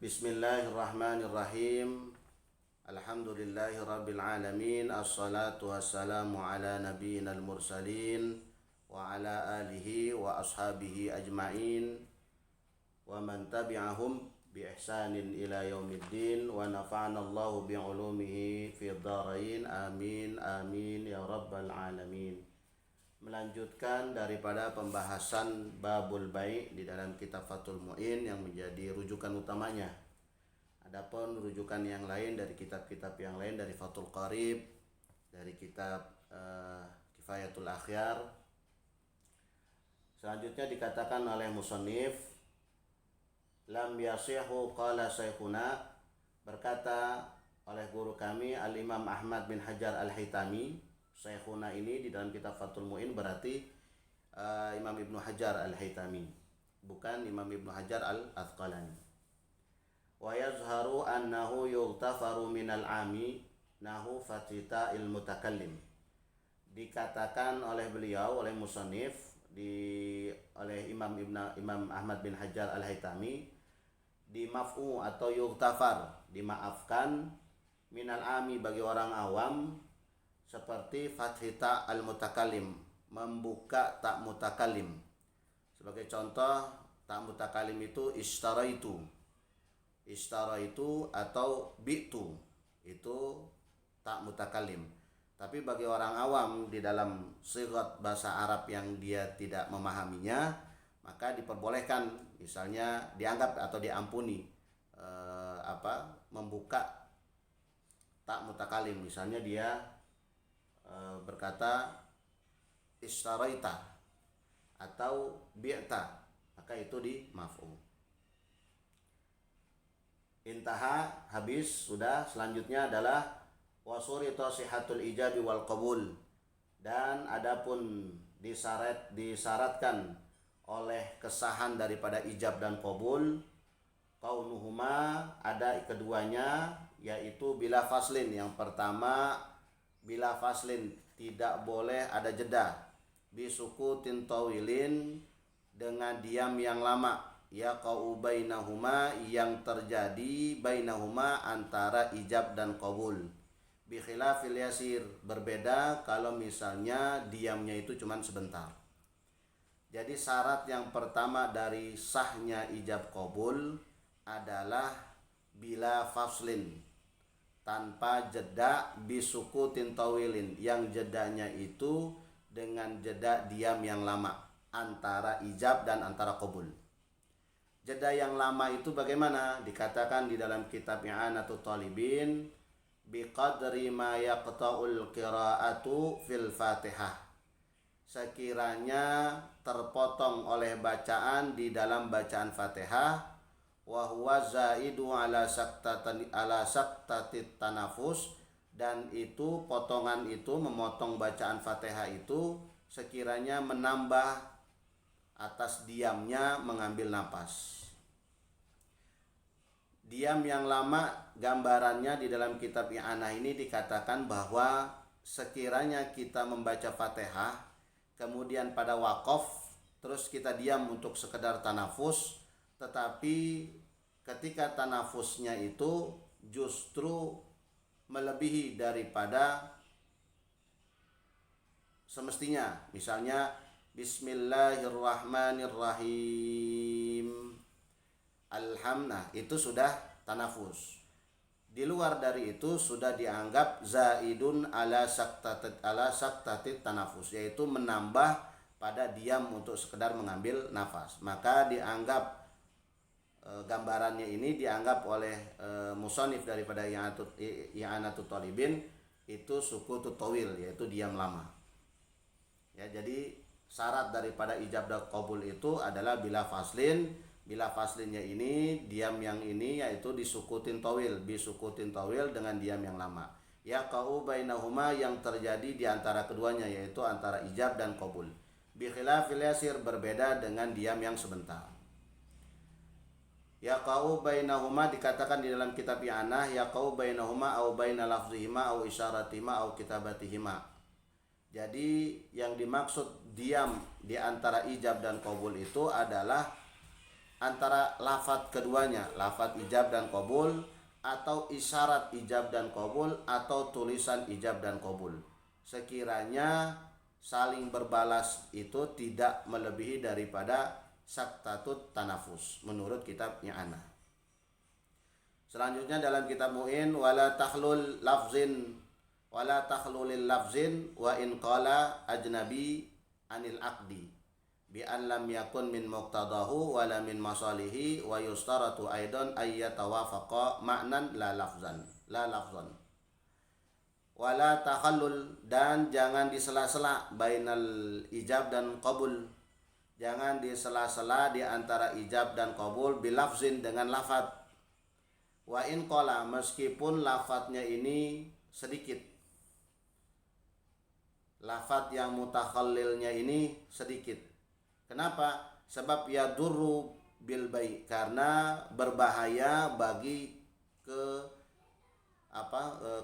Bismillahirrahmanirrahim. Alhamdulillahirabbil alamin. Assalatu wassalamu ala nabiyyinal mursalin wa ala alihi wa ashabihi ajmain wa man tabi'ahum bi ihsanin ila yaumiddin wa nafa'ana Allahu bi ulumihi fid dharain. Amin amin ya rabbal alamin. Melanjutkan daripada pembahasan babul bai' di dalam kitab Fathul Mu'in yang menjadi rujukan utamanya. Adapun rujukan yang lain dari kitab-kitab yang lain, dari Fathul Qarib, dari kitab Kifayatul Akhyar. Selanjutnya dikatakan oleh musannif, lam yasihu qala syekhuna, berkata oleh guru kami Al-Imam Ahmad bin Hajar Al-Haytami. Syekhuna ini di dalam kitab Fathul Mu'in berarti Imam Ibnu Hajar Al-Haytami, bukan Imam Ibnu Hajar Al-Asqalani. Wa yazharu annahu yughtafaru minal ami nahu fatita il mutakallim. Dikatakan oleh beliau, oleh musannif, oleh Imam Ahmad bin Hajar Al-Haytami, di maf'u atau yughtafar, dimaafkan, minal ami bagi orang awam, seperti fathita al-mutakallim, membuka tak mutakallim. Sebagai contoh, tak mutakallim itu istaraitu atau bi'tu, itu tak mutakallim. Tapi bagi orang awam di dalam sighat bahasa Arab yang dia tidak memahaminya, maka diperbolehkan, misalnya dianggap atau diampuni membuka tak mutakallim. Misalnya dia berkata istaraita atau bi'ta, maka itu di maf'ul. Intaha, habis, sudah. Selanjutnya adalah wasurita sihatul ijabi wal qabul, dan adapun disyaratkan oleh kesahan daripada ijab dan qabul, kaunuhuma, ada keduanya, yaitu bila faslin. Yang pertama bila faslin, tidak boleh ada jeda, bisukutin tawilin, dengan diam yang lama, yaqa'u bainahuma, yang terjadi bainahuma antara ijab dan qabul, bi khilafil yasir, berbeda kalau misalnya diamnya itu cuman sebentar. Jadi syarat yang pertama dari sahnya ijab qabul adalah bila faslin, tanpa jeda, bisukutin tawilin, yang jedanya itu dengan jeda diam yang lama antara ijab dan antara qabul. Jeda yang lama itu bagaimana? Dikatakan di dalam kitab I'anatut Talibin, biqadri ma yaqta'ul qira'atu fil Fatihah, sekiranya terpotong oleh bacaan di dalam bacaan Fatihah, wa huwa zaidu ala saktatit tanafus, dan itu potongan itu, memotong bacaan Fatihah itu sekiranya menambah atas diamnya mengambil napas. Diam yang lama, gambarannya di dalam kitab I'anah ini dikatakan bahwa sekiranya kita membaca Fatihah, kemudian pada waqaf, terus kita diam untuk sekedar tanafus, tetapi ketika tanafusnya itu justru melebihi daripada semestinya. Misalnya bismillahirrahmanirrahim, alhamdulillah, itu sudah tanafus. Di luar dari itu sudah dianggap zaidun ala saktatit tanafus, yaitu menambah pada diam untuk sekedar mengambil nafas. Maka dianggap gambarannya ini dianggap oleh musannif daripada I'anatut Talibin itu sukutut tawil, yaitu diam lama. Ya, jadi syarat daripada ijab dan qabul itu adalah bila faslin. Bila faslinnya ini, diam yang ini yaitu disukutin tawil, bisukutin tawil, dengan diam yang lama. Yaqa'u bainahuma, yang terjadi di antara keduanya, yaitu antara ijab dan qabul. Bi khilafil yasir, berbeda dengan diam yang sebentar. Yaqa'u bainahuma dikatakan di dalam kitab I'anah, yaqa'u bainahuma au baina lafzihima au isyaratihima au kitabatihima. Jadi yang dimaksud diam di antara ijab dan qabul itu adalah antara lafadz keduanya, lafadz ijab dan qabul, atau isyarat ijab dan qabul, atau tulisan ijab dan qabul. Sekiranya saling berbalas itu tidak melebihi daripada saktatut tanafus menurut kitabnya ana. Selanjutnya dalam kitab Mu'in, wala takhlul lil lafzin wa in qala ajnabi anil aqdi bi an lam yakun min muqtadahu wala min masalihi wa yustaratu aidan ay yatawafaqa ma'nan la lafzan wala takhallul, dan jangan disela-sela bainal ijab dan qabul, jangan disela-sela di antara ijab dan qabul bilafzin dengan lafaz, wa in qala, meskipun lafadznya ini sedikit, lafaz yang mutakhallilnya ini sedikit. Kenapa? Sebab yadurru bil bai', karena berbahaya bagi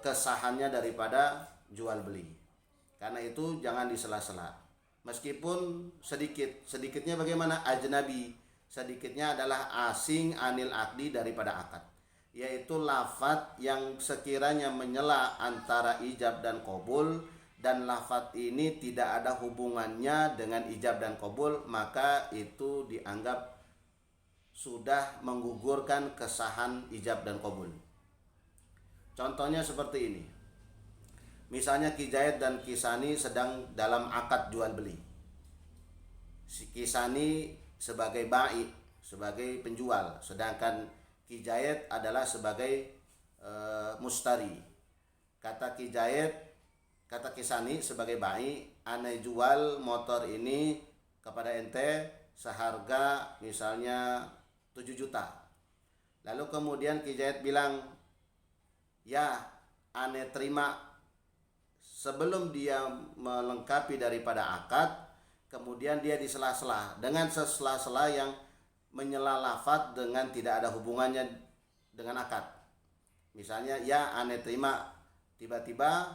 kesahannya daripada jual beli. Karena itu jangan disela-sela. Meskipun sedikit, sedikitnya bagaimana? Ajnabi, sedikitnya adalah asing anil akdi, daripada akad, yaitu lafaz yang sekiranya menyela antara ijab dan qabul, dan lafaz ini tidak ada hubungannya dengan ijab dan qabul, maka itu dianggap sudah menggugurkan kesahan ijab dan qabul. Contohnya seperti ini. Misalnya Ki Zaid dan Kisani sedang dalam akad jual beli. Si Kisani sebagai ba'i, sebagai penjual, sedangkan Ki Zaid adalah sebagai mustari. Kata Ki Zaid, kata Kisani sebagai ba'i, ane jual motor ini kepada ente seharga misalnya 7 juta. Lalu kemudian Ki Zaid bilang, ya ane terima, sebelum dia melengkapi daripada akad, kemudian dia disela-sela dengan sela-sela yang menyela lafaz dengan tidak ada hubungannya dengan akad. Misalnya, ya ane terima, tiba-tiba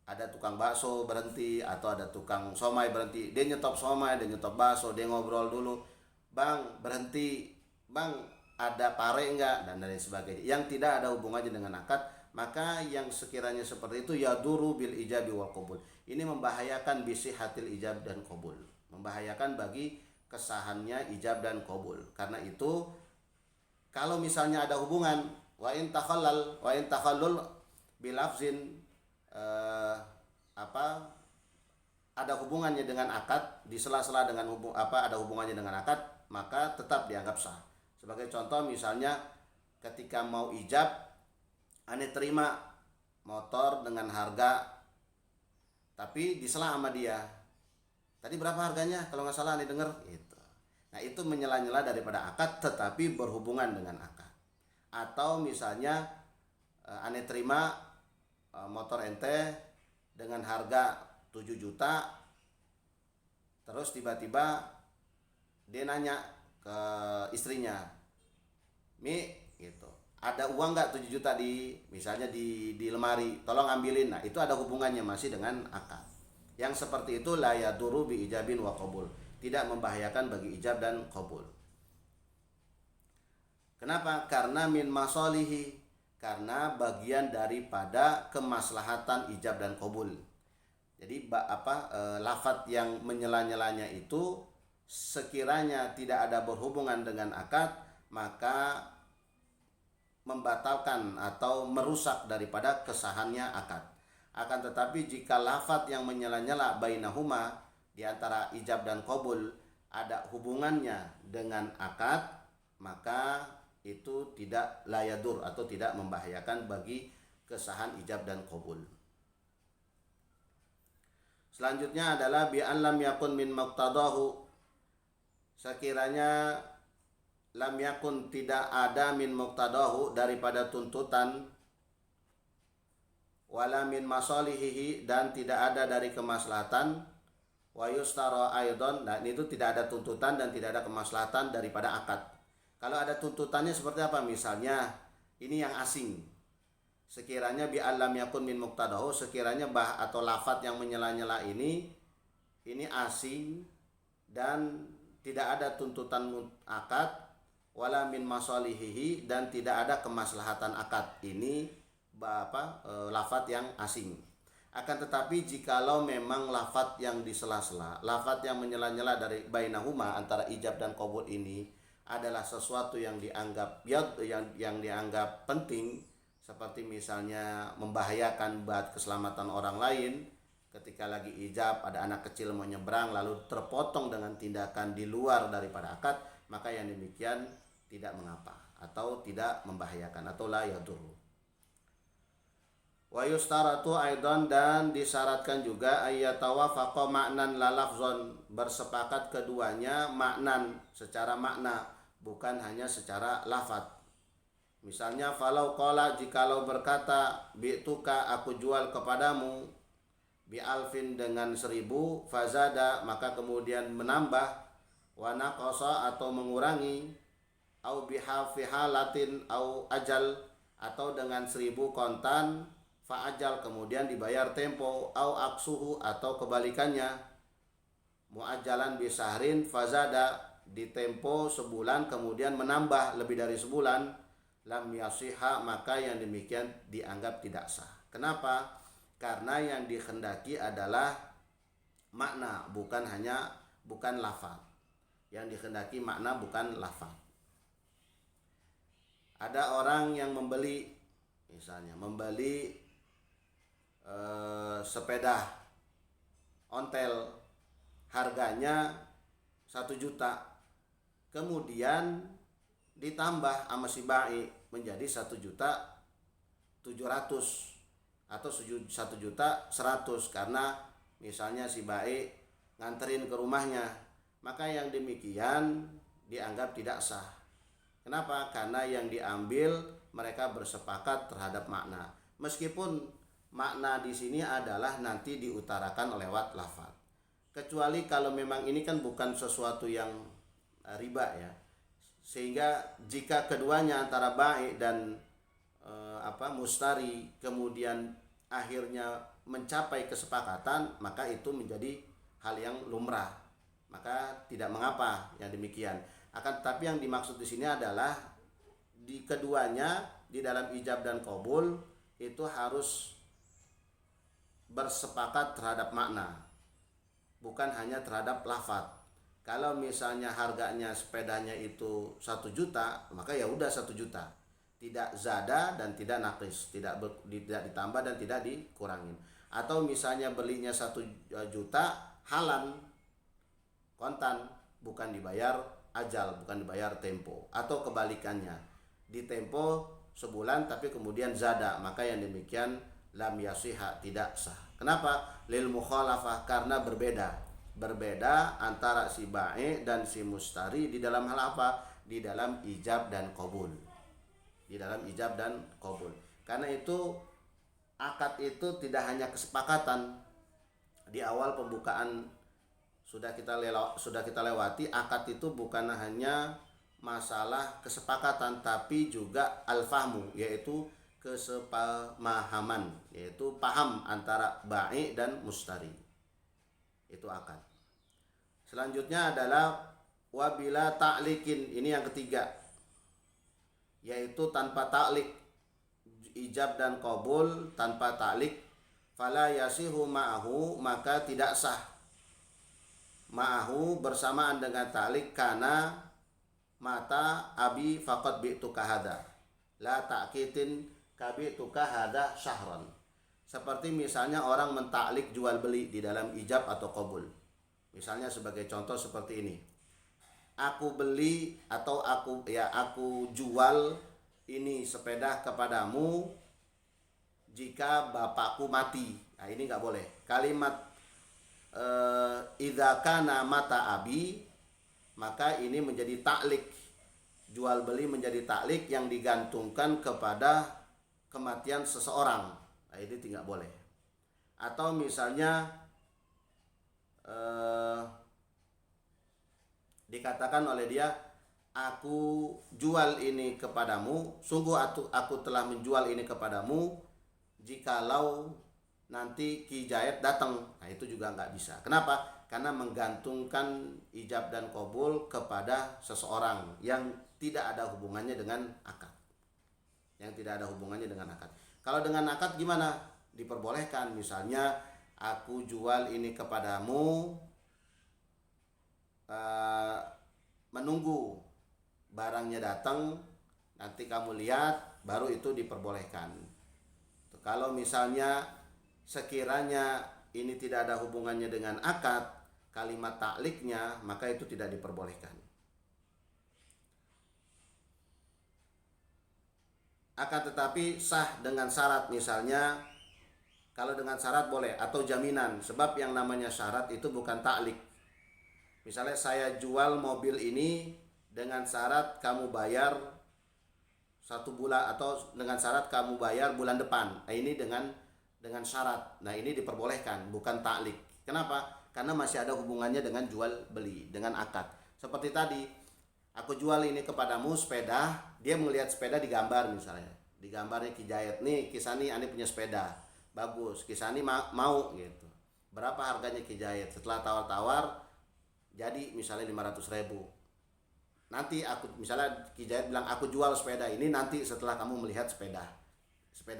ada tukang bakso berhenti atau ada tukang somai berhenti, dia nyetop somai, dia nyetop bakso, dia ngobrol dulu, bang berhenti, bang ada pare enggak, dan lain sebagainya, yang tidak ada hubungannya dengan akad. Maka yang sekiranya seperti itu yaduru bil ijabi wal qabul, ini membahayakan bisihatil ijab dan qabul, membahayakan bagi kesahannya ijab dan qabul. Karena itu kalau misalnya ada hubungan, wa in takhallul bilafzin, ada hubungannya dengan akad, di sela-sela dengan ada hubungannya dengan akad, maka tetap dianggap sah. Sebagai contoh, misalnya ketika mau ijab, ane terima motor dengan harga, tapi disela sama dia, tadi berapa harganya kalau nggak salah ane dengar itu. Nah, itu menyela-nyela daripada akad tetapi berhubungan dengan akad. Atau misalnya ane terima motor ente dengan harga 7 juta, terus tiba-tiba dia nanya ke istrinya, Mi gitu, ada uang nggak 7 juta misalnya di lemari, tolong ambilin. Nah, itu ada hubungannya masih dengan akad. Yang seperti itu la yaduru bi ijabin wa qabul, tidak membahayakan bagi ijab dan qabul. Kenapa? Karena min masalihi, karena bagian daripada kemaslahatan ijab dan qabul. Jadi lafaz yang menyela-nyelanya itu sekiranya tidak ada berhubungan dengan akad, maka membatalkan atau merusak daripada kesahannya akad. Akan tetapi jika lafaz yang menyela-nyela bainahuma, di antara ijab dan qabul, ada hubungannya dengan akad, maka itu tidak layadur atau tidak membahayakan bagi kesahan ijab dan qabul. Selanjutnya adalah bi an lam yakun min muqtadahu, sekiranya lam yakun tidak ada min muqtadahu daripada tuntutan, wala min masalihihi dan tidak ada dari kemaslahatan, wa yustara aidan, dan itu tidak ada tuntutan dan tidak ada kemaslahatan daripada akad. Kalau ada tuntutannya seperti apa? Misalnya ini yang asing, sekiranya bi alam yakun min muqtadahu, sekiranya atau lafaz yang menyela-nyela ini asing dan tidak ada tuntutan akad, wala min masalihihi, dan tidak ada kemaslahatan akad. Ini lafadz yang asing. Akan tetapi jikalau memang lafadz yang di sela-sela, lafadz yang menyela-nyela dari bainahuma antara ijab dan qabul ini adalah sesuatu yang dianggap yang dianggap penting, seperti misalnya membahayakan buat keselamatan orang lain ketika lagi ijab, ada anak kecil mau nyebrang lalu terpotong dengan tindakan di luar daripada akad, maka yang demikian tidak mengapa atau tidak membahayakan atau la yadurru. Wa yustaratu aidan, dan disyaratkan juga ayyatawafaqa ma'nan la lafzon, bersepakat keduanya maknan secara makna, bukan hanya secara lafaz. Misalnya falau qala, jikalau berkata bi'tuka, aku jual kepadamu, bi alfin dengan 1000, fazada maka kemudian menambah, wa naqasa atau mengurangi, au bihafi halatin au ajal, atau dengan 1000 kontan, fa ajal kemudian dibayar tempo, au aksuhu atau kebalikannya, muajalan bisahrin fazada, di tempo sebulan kemudian menambah lebih dari sebulan, lam yasihha maka yang demikian dianggap tidak sah. Kenapa? Karena yang dikehendaki adalah makna, bukan lafaz. Yang dikehendaki makna bukan lafaz. Ada orang yang membeli, misalnya membeli sepeda ontel, harganya 1 juta, kemudian ditambah sama si bai menjadi 1.700.000 atau 1.100.000 karena misalnya si bai nganterin ke rumahnya, maka yang demikian dianggap tidak sah. Kenapa? Karena yang diambil mereka bersepakat terhadap makna, meskipun makna di sini adalah nanti diutarakan lewat lafaz. Kecuali kalau memang ini kan bukan sesuatu yang riba ya, sehingga jika keduanya antara bai dan mustari kemudian akhirnya mencapai kesepakatan, maka itu menjadi hal yang lumrah, maka tidak mengapa yang demikian. Akan tetapi yang dimaksud di sini adalah di keduanya di dalam ijab dan qabul itu harus bersepakat terhadap makna, bukan hanya terhadap lafaz. Kalau misalnya harganya sepedanya itu 1 juta, maka ya udah 1 juta. Tidak zada dan tidak naqis, tidak ditambah dan tidak dikurangin. Atau misalnya belinya 1 juta halan kontan, bukan dibayar ajal, bukan dibayar tempo. Atau kebalikannya, di tempo sebulan tapi kemudian zada, maka yang demikian lam yasiha, tidak sah. Kenapa? Lil mukhalafah, karena berbeda antara si bai dan si mustari di dalam hal apa? Di dalam ijab dan qabul. Di dalam ijab dan qabul. Karena itu akad itu tidak hanya kesepakatan. Di awal pembukaan sudah kita lewati, akad itu bukan hanya masalah kesepakatan tapi juga al-fahmu, yaitu kesepemahaman, yaitu paham antara bai dan mustari. Itu akad. Selanjutnya adalah wabila ta'likin, ini yang ketiga, yaitu tanpa ta'lik. Ijab dan qabul tanpa ta'lik, fala yasihu ma'ahu, maka tidak sah ma'ahu bersamaan dengan ta'lik, karena mata abi faqad bi'tuka hadha la ta'kitin kabi'tuka hadha syahran. Seperti misalnya orang mentaklik jual beli di dalam ijab atau qabul. Misalnya sebagai contoh seperti ini. Aku beli atau aku jual ini sepeda kepadamu jika bapakku mati. Nah, ini nggak boleh. Kalimat idza kana mata abi, maka ini menjadi taklik. Jual beli menjadi taklik yang digantungkan kepada kematian seseorang. Nah, ini tidak boleh. Atau misalnya dikatakan oleh dia, aku jual ini kepadamu, sungguh aku telah menjual ini kepadamu jikalau nanti Ki Jayat datang. Nah, itu juga nggak bisa. Kenapa? karena menggantungkan ijab dan qabul kepada seseorang yang tidak ada hubungannya dengan akad. Yang tidak ada hubungannya dengan akad. Kalau dengan akad gimana? Diperbolehkan, misalnya aku jual ini kepadamu, menunggu barangnya datang, nanti kamu lihat, baru itu diperbolehkan. Kalau misalnya sekiranya ini tidak ada hubungannya dengan akad, kalimat takliknya, maka itu tidak diperbolehkan. Akan tetapi sah dengan syarat, misalnya kalau dengan syarat boleh, atau jaminan, sebab yang namanya syarat itu bukan taklik. Misalnya saya jual mobil ini dengan syarat kamu bayar 1 bulan, atau dengan syarat kamu bayar bulan depan. Nah, ini dengan syarat. Nah, ini diperbolehkan, bukan taklik. Kenapa? Karena masih ada hubungannya dengan jual beli, dengan akad. Seperti tadi, aku jual ini kepadamu sepeda, dia melihat sepeda digambar misalnya. Digambarnya Ki Jayat, nih Kisani Ani punya sepeda. Bagus, Kisani mau gitu. Berapa harganya Ki Jayat? Setelah tawar-tawar jadi misalnya 500.000. Nanti aku misalnya Ki Jayat bilang aku jual sepeda ini nanti setelah kamu melihat sepeda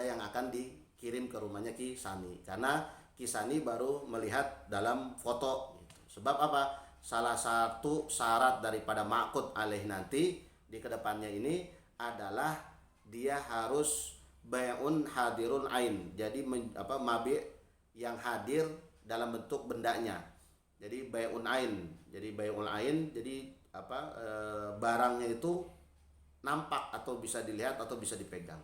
yang akan dikirim ke rumahnya Ki Sani, karena Ki Sani baru melihat dalam foto gitu. Sebab apa? Salah satu syarat daripada ma'qud alaih nanti di kedepannya ini adalah dia harus bai'un hadirun ain. Jadi mabi' yang hadir dalam bentuk bendanya. Jadi bai'un ain. Jadi bai'ul ain, jadi barangnya itu nampak atau bisa dilihat atau bisa dipegang.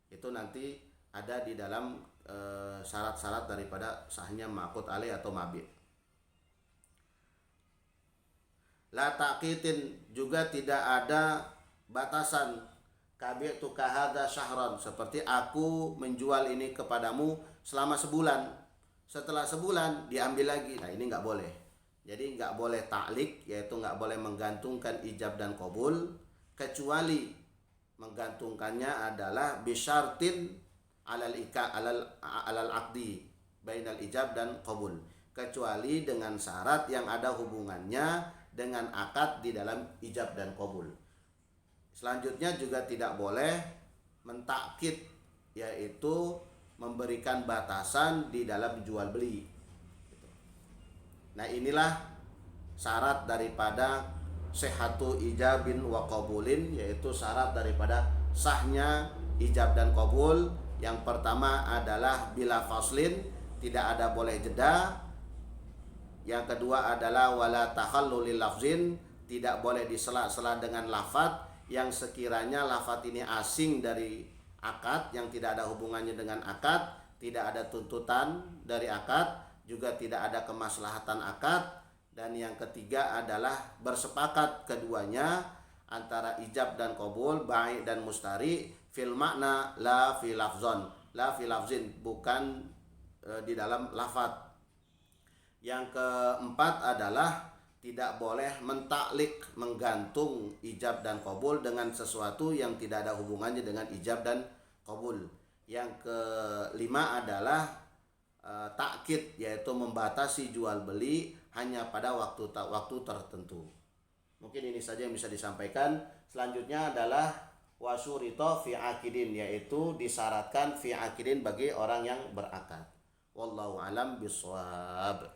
Itu nanti ada di dalam syarat-syarat daripada sahnya ma'qud alaih atau mabi'. La taqitin, juga tidak ada batasan. Kabi'tu kahada syahran, seperti aku menjual ini kepadamu selama sebulan. Setelah sebulan diambil lagi. Nah, ini nggak boleh. Jadi nggak boleh taklik, yaitu nggak boleh menggantungkan ijab dan qabul, kecuali menggantungkannya adalah bisyartin alal aqdi bainal ijab dan qabul, kecuali dengan syarat yang ada hubungannya dengan akad di dalam ijab dan qabul. Selanjutnya juga tidak boleh mentakkid, yaitu memberikan batasan di dalam jual beli. Nah, inilah syarat daripada sihhatu ijabin wa qabulin, yaitu syarat daripada sahnya ijab dan qabul. Yang pertama adalah bila faslin, tidak ada boleh jeda. Yang kedua adalah wala takhallulil lafzin, tidak boleh disela-sela dengan lafaz yang sekiranya lafaz ini asing dari akad, yang tidak ada hubungannya dengan akad, tidak ada tuntutan dari akad, juga tidak ada kemaslahatan akad. Dan yang ketiga adalah bersepakat keduanya antara ijab dan qabul, bai' dan mustari, fil makna la fi lafzon, la fi lafzin, bukan di dalam lafaz. Yang keempat adalah tidak boleh mentaklik, menggantung ijab dan qabul dengan sesuatu yang tidak ada hubungannya dengan ijab dan qabul. Yang kelima adalah takkid, yaitu membatasi jual beli hanya pada waktu tertentu. Mungkin ini saja yang bisa disampaikan. Selanjutnya adalah wasyurito fi akidin, yaitu disyaratkan fi akidin bagi orang yang berakad. Wallahu alam bishawab.